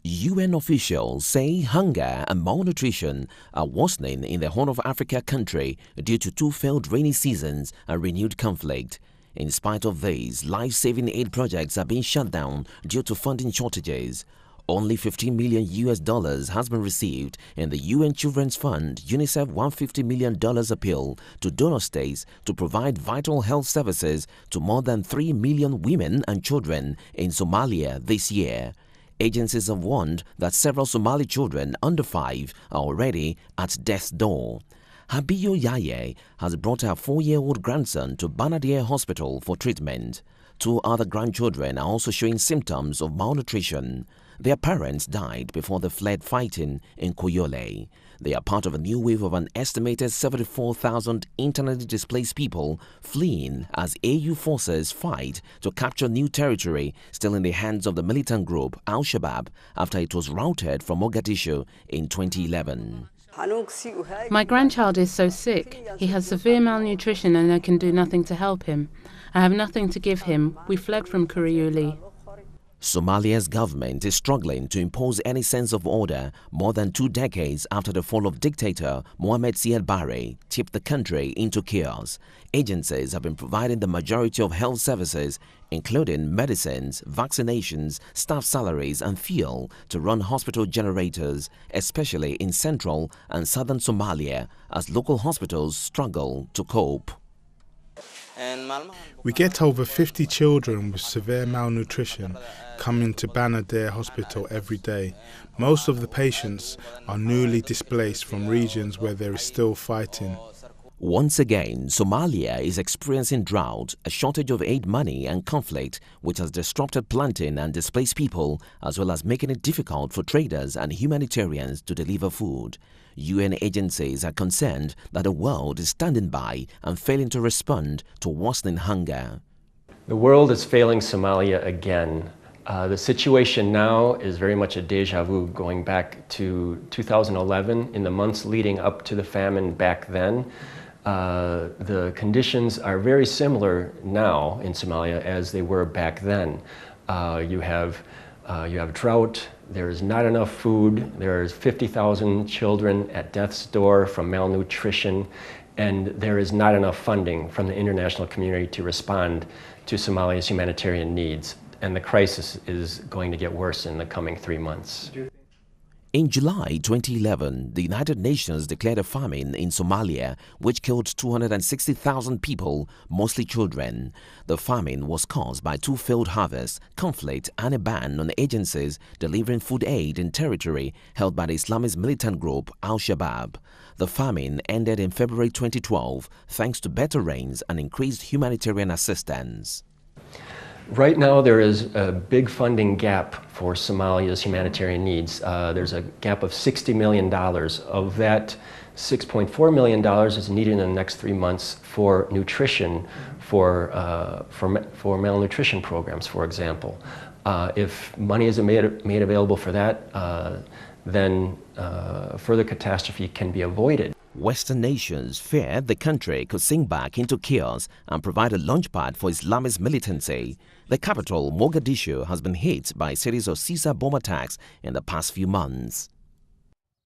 UN officials say hunger and malnutrition are worsening in the Horn of Africa country due to two failed rainy seasons and renewed conflict. In spite of these, life-saving aid projects are being shut down due to funding shortages. Only $15 million has been received in the UN Children's Fund UNICEF $150 million appeal to donor states to provide vital health services to more than 3 million women and children in Somalia this year. Agencies have warned that several Somali children under 5 are already at death's door. Habiyo Yaye has brought her 4-year-old grandson to Banadir Hospital for treatment. 2 other grandchildren are also showing symptoms of malnutrition. Their parents died before they fled fighting in Koyole. They are part of a new wave of an estimated 74,000 internally displaced people fleeing as AU forces fight to capture new territory still in the hands of the militant group Al-Shabaab after it was routed from Mogadishu in 2011. My grandchild is so sick. He has severe malnutrition and I can do nothing to help him. I have nothing to give him. We fled from Kuriuli. Somalia's government is struggling to impose any sense of order more than 2 decades after the fall of dictator Mohamed Siad Barre tipped the country into chaos. Agencies have been providing the majority of health services, including medicines, vaccinations, staff salaries and fuel to run hospital generators, especially in central and southern Somalia, as local hospitals struggle to cope. We get over 50 children with severe malnutrition coming to Banadir Hospital every day. Most of the patients are newly displaced from regions where there is still fighting. Once again, Somalia is experiencing drought, a shortage of aid money and conflict which has disrupted planting and displaced people, as well as making it difficult for traders and humanitarians to deliver food. UN agencies are concerned that the world is standing by and failing to respond to worsening hunger. The world is failing Somalia again. The situation now is very much a deja vu going back to 2011. In the months leading up to the famine back then, the conditions are very similar now in Somalia as they were back then. You have drought, there's not enough food, there's 50,000 children at death's door from malnutrition, and there is not enough funding from the international community to respond to Somalia's humanitarian needs. And the crisis is going to get worse in the coming 3 months. In July 2011, the United Nations declared a famine in Somalia, which killed 260,000 people, mostly children. The famine was caused by 2 failed harvests, conflict, and a ban on agencies delivering food aid in territory held by the Islamist militant group Al-Shabaab. The famine ended in February 2012 thanks to better rains and increased humanitarian assistance. Right now there is a big funding gap for Somalia's humanitarian needs. There's a gap of $60 million. Of that, $6.4 million is needed in the next 3 months for nutrition, for malnutrition programs, for example. If money isn't made available for that, then further catastrophe can be avoided. Western nations feared the country could sink back into chaos and provide a launchpad for Islamist militancy. The capital, Mogadishu, has been hit by a series of Caesar bomb attacks in the past few months.